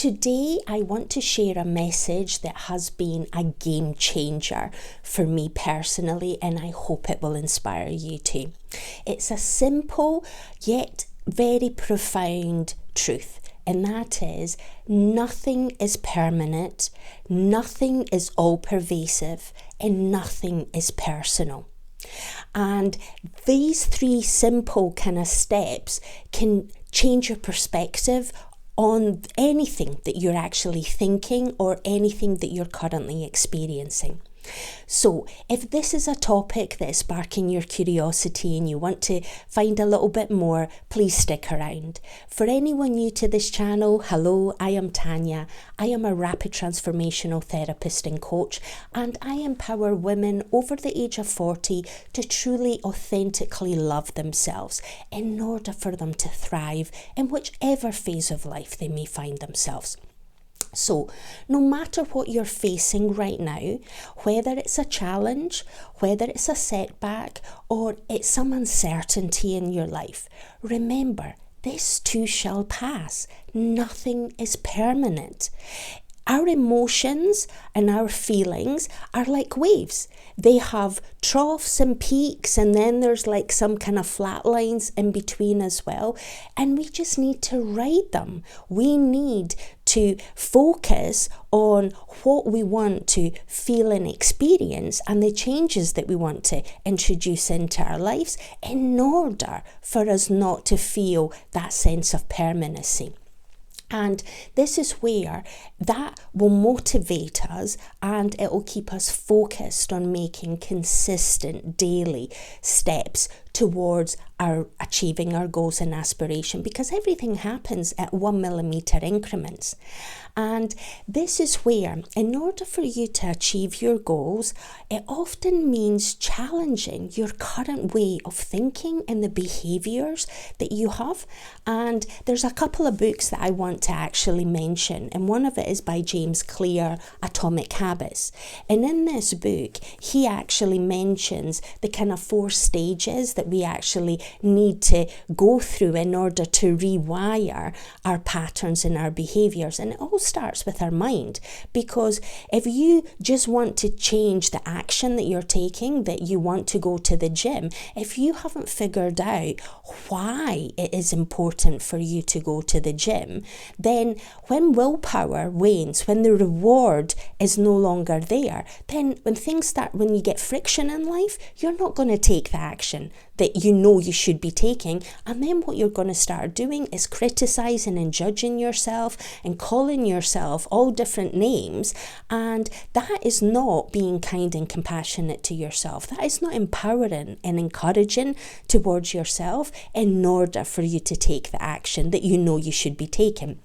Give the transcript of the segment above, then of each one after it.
today I want to share a message that has been a game changer for me personally, and I hope it will inspire you too. It's a simple yet very profound truth, and that is nothing is permanent, nothing is all pervasive, and nothing is personal. And these three simple kind of steps can change your perspective on anything that you're actually thinking or anything that you're currently experiencing. So if this is a topic that is sparking your curiosity and you want to find a little bit more, please stick around. For anyone new to this channel, hello, I am Tanya. I am a rapid transformational therapist and coach, and I empower women over the age of 40 to truly authentically love themselves in order for them to thrive in whichever phase of life they may find themselves. So, no matter what you're facing right now, whether it's a challenge, whether it's a setback, or it's some uncertainty in your life, remember, this too shall pass. Nothing is permanent. Our emotions and our feelings are like waves. They have troughs and peaks, and then there's like some kind of flat lines in between as well. And we just need to ride them. We need to focus on what we want to feel and experience and the changes that we want to introduce into our lives in order for us not to feel that sense of permanency. And this is where that will motivate us, and it will keep us focused on making consistent daily steps towards our achieving our goals and aspiration, because everything happens at 1 millimeter increments. And this is where, in order for you to achieve your goals, it often means challenging your current way of thinking and the behaviors that you have. And there's a couple of books that I want to actually mention, and one of it is by James Clear, Atomic Habits. And in this book, he actually mentions the kind of 4 stages that we actually need to go through in order to rewire our patterns and our behaviors. And it all starts with our mind, because if you just want to change the action that you're taking, that you want to go to the gym, if you haven't figured out why it is important for you to go to the gym, then when willpower wanes, when the reward is no longer there, then when you get friction in life, you're not going to take the action that you know you should be taking. And then what you're going to start doing is criticizing and judging yourself and calling yourself all different names. And that is not being kind and compassionate to yourself. That is not empowering and encouraging towards yourself in order for you to take the action that you know you should be taking.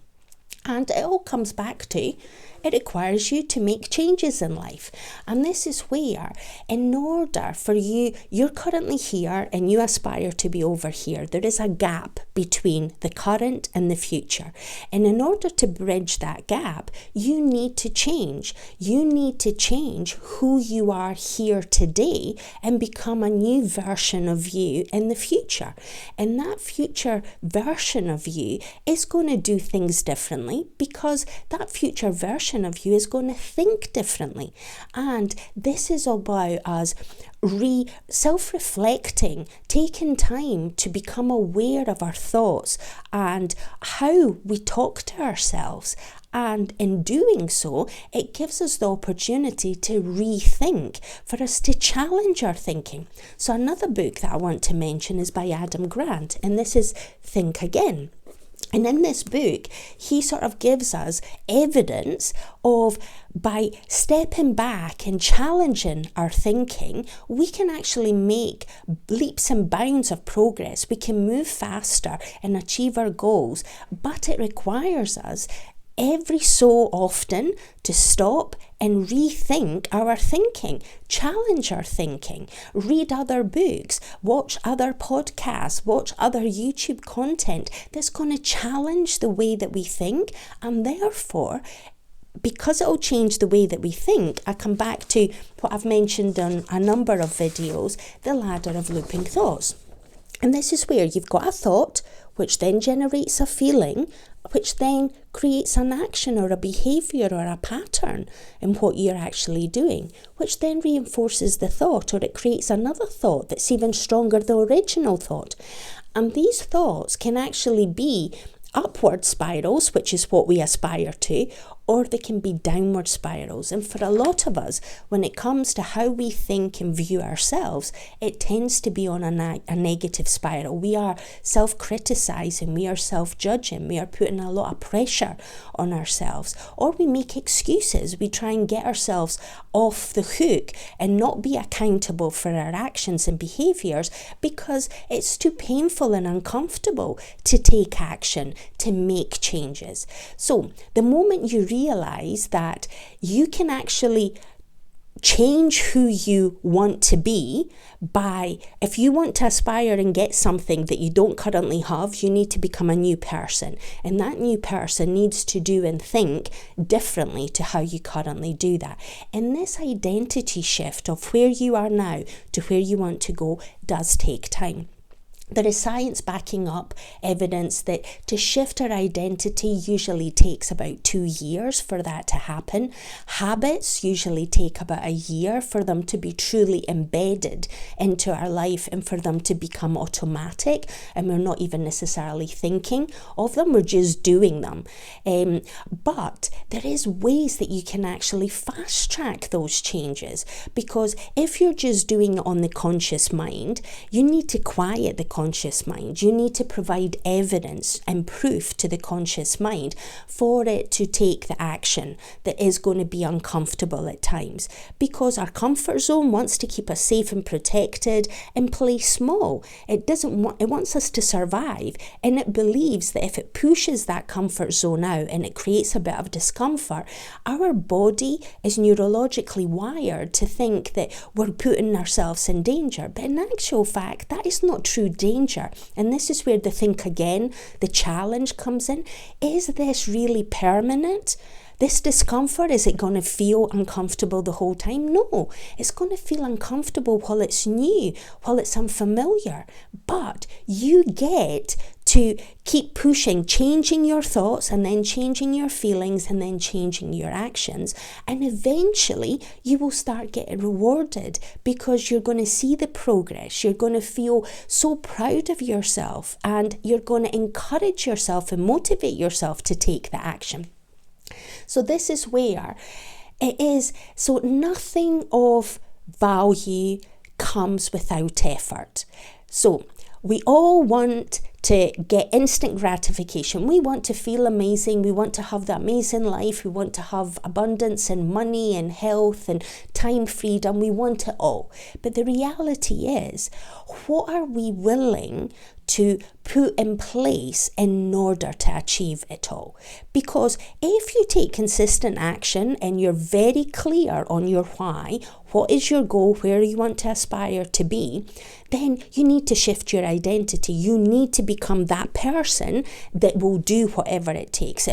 And it all comes back to, it requires you to make changes in life. And this is where, in order for you're currently here and you aspire to be over here. There is a gap between the current and the future. And in order to bridge that gap, you need to change. You need to change who you are here today and become a new version of you in the future. And that future version of you is going to do things differently, because that future version of you is going to think differently. And this is about us self-reflecting, taking time to become aware of our thoughts and how we talk to ourselves. And in doing so, it gives us the opportunity to rethink, for us to challenge our thinking. So another book that I want to mention is by Adam Grant, and this is Think Again. And in this book, he sort of gives us evidence of, by stepping back and challenging our thinking, we can actually make leaps and bounds of progress. We can move faster and achieve our goals, but it requires us every so often to stop and rethink our thinking, challenge our thinking, read other books, watch other podcasts, watch other YouTube content that's going to challenge the way that we think. And therefore, because it will change the way that we think, I come back to what I've mentioned on a number of videos, the ladder of looping thoughts. And this is where you've got a thought which then generates a feeling, which then creates an action or a behaviour or a pattern in what you're actually doing, which then reinforces the thought, or it creates another thought that's even stronger than the original thought. And these thoughts can actually be upward spirals, which is what we aspire to, or they can be downward spirals. And for a lot of us, when it comes to how we think and view ourselves, it tends to be on a negative spiral. We are self-criticizing, we are self-judging, we are putting a lot of pressure on ourselves, or we make excuses. We try and get ourselves off the hook and not be accountable for our actions and behaviors because it's too painful and uncomfortable to take action, to make changes. So the moment you realize that you can actually change who you want to be by, if you want to aspire and get something that you don't currently have, you need to become a new person. And that new person needs to do and think differently to how you currently do that. And this identity shift of where you are now to where you want to go does take time. There is science backing up evidence that to shift our identity usually takes about 2 years for that to happen. Habits usually take about a year for them to be truly embedded into our life and for them to become automatic, and we're not even necessarily thinking of them, we're just doing them. But there is ways that you can actually fast track those changes, because if you're just doing it on the conscious mind, you need to quiet the conscious mind. You need to provide evidence and proof to the conscious mind for it to take the action that is going to be uncomfortable at times, because our comfort zone wants to keep us safe and protected and play small. It wants us to survive, and it believes that if it pushes that comfort zone out and it creates a bit of discomfort, our body is neurologically wired to think that we're putting ourselves in danger. But in actual fact, that is not true danger. And this is where the think again, the challenge comes in. Is this really permanent? This discomfort, is it going to feel uncomfortable the whole time? No, it's going to feel uncomfortable while it's new, while it's unfamiliar. But you get to keep pushing, changing your thoughts and then changing your feelings and then changing your actions. And eventually you will start getting rewarded because you're going to see the progress. You're going to feel so proud of yourself, and you're going to encourage yourself and motivate yourself to take the action. So this is where it is. So nothing of value comes without effort. So we all want to get instant gratification. We want to feel amazing. We want to have the amazing life. We want to have abundance and money and health and time freedom. We want it all. But the reality is, what are we willing to put in place in order to achieve it all? Because if you take consistent action and you're very clear on your why, what is your goal, where you want to aspire to be, then you need to shift your identity. You need to become that person that will do whatever it takes.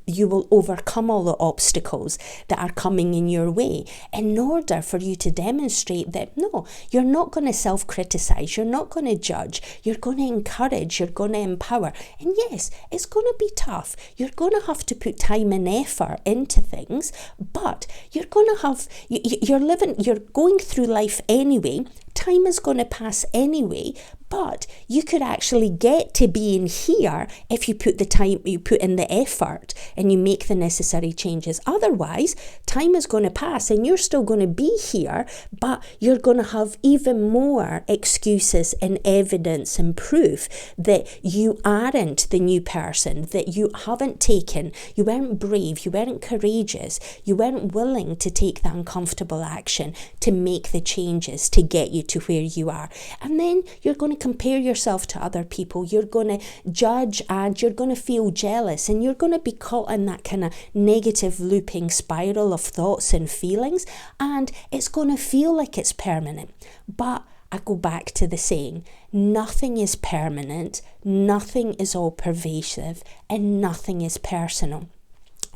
You will overcome all the obstacles that are coming in your way in order for you to demonstrate that no, you're not going to self-criticize, you're not going to judge, you're going to encourage, you're going to empower. And yes, it's going to be tough. You're going to have to put time and effort into things, but you're going to have, you're going through life anyway. Time is going to pass anyway, but you could actually get to being here if you put the time, you put in the effort and you make the necessary changes. Otherwise, time is going to pass and you're still going to be here, but you're going to have even more excuses and evidence and proof that you aren't the new person, that you haven't taken, you weren't brave, you weren't courageous, you weren't willing to take the uncomfortable action to make the changes to get you to where you are. And then you're going to compare yourself to other people, you're going to judge, and you're going to feel jealous, and you're going to be caught in that kind of negative looping spiral of thoughts and feelings, and it's going to feel like it's permanent. But I go back to the saying, nothing is permanent, nothing is all pervasive, and nothing is personal.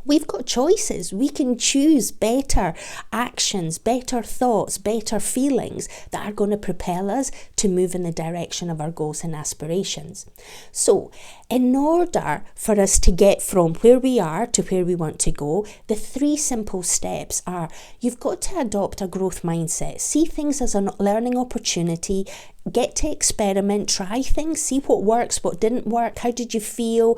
We've got choices. We can choose better actions, better thoughts, better feelings that are going to propel us to move in the direction of our goals and aspirations. So, in order for us to get from where we are to where we want to go, the 3 simple steps are: you've got to adopt a growth mindset. See things as a learning opportunity. Get to experiment, try things, see what works, what didn't work, how did you feel,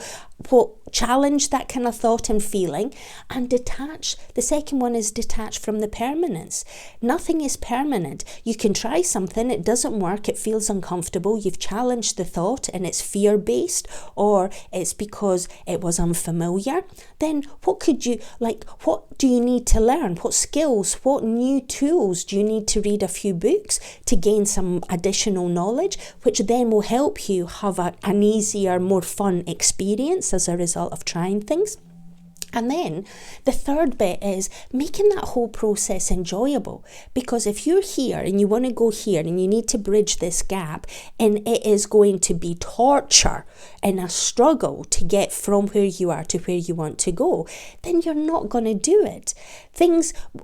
what challenge that kind of thought and feeling, and detach. The second one is detach from the permanence. Nothing is permanent. You can try something, it doesn't work, it feels uncomfortable, you've challenged the thought and it's fear-based, or it's because it was unfamiliar. Then what do you need to learn? What skills, what new tools do you need to read? A few books to gain some additional knowledge, which then will help you have an easier, more fun experience as a result of trying things. And then the third bit is making that whole process enjoyable. Because if you're here and you want to go here and you need to bridge this gap, and it is going to be torture and a struggle to get from where you are to where you want to go, then you're not going to do it.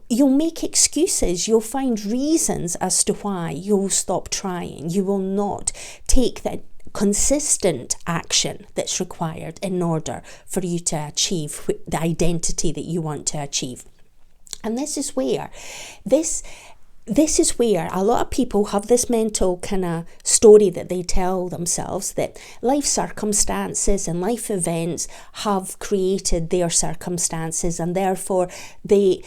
You'll make excuses, you'll find reasons as to why you'll stop trying. You will not take that consistent action that's required in order for you to achieve the identity that you want to achieve. And this is where a lot of people have this mental kind of story that they tell themselves, that life circumstances and life events have created their circumstances, and therefore they're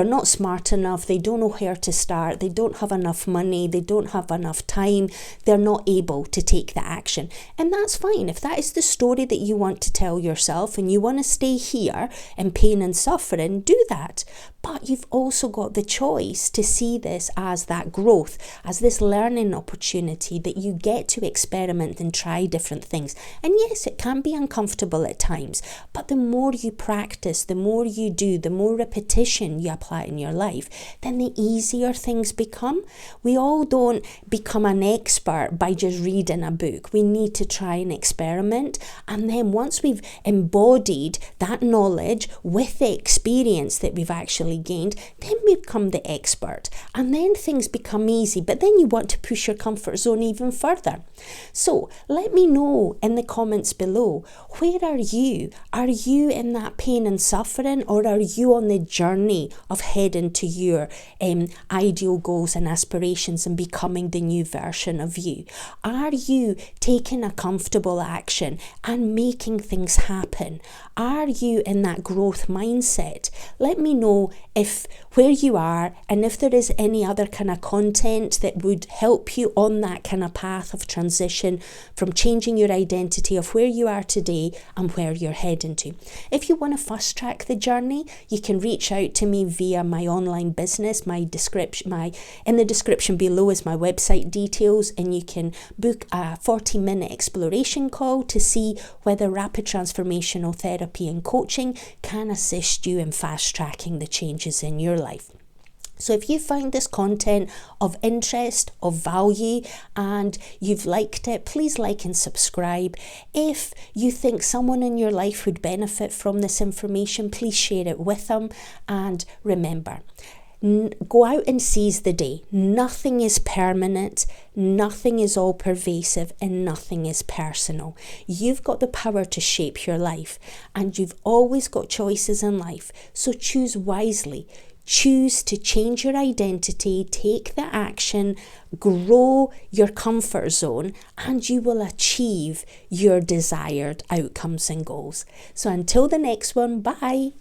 not smart enough, they don't know where to start, they don't have enough money, they don't have enough time, they're not able to take the action. And that's fine. If that is the story that you want to tell yourself and you want to stay here in pain and suffering, do that. But you've also got the choice to see this as that growth, as this learning opportunity that you get to experiment and try different things. And yes, it can be uncomfortable at times, but the more you practice, the more you do, the more repetition you apply in your life, then the easier things become. We all don't become an expert by just reading a book. We need to try and experiment. And then once we've embodied that knowledge with the experience that we've actually gained, then we become the expert, and then things become easy. But then you want to push your comfort zone even further. So let me know in the comments below, where are you? Are you in that pain and suffering, or are you on the journey of heading to your ideal goals and aspirations and becoming the new version of you? Are you taking a comfortable action and making things happen? Are you in that growth mindset? Let me know where you are, and if there is any other kind of content that would help you on that kind of path of transition from changing your identity of where you are today and where you're heading to. If you want to fast track the journey, you can reach out to me via my online business. In the description below is my website details, and you can book a 40-minute exploration call to see whether rapid transformational therapy and coaching can assist you in fast tracking the changes in your life. So if you find this content of interest, of value, and you've liked it, please like and subscribe. If you think someone in your life would benefit from this information, please share it with them. And remember, go out and seize the day. Nothing is permanent, nothing is all pervasive, and nothing is personal. You've got the power to shape your life, and you've always got choices in life. So choose wisely. Choose to change your identity, take the action, grow your comfort zone, and you will achieve your desired outcomes and goals. So until the next one, bye.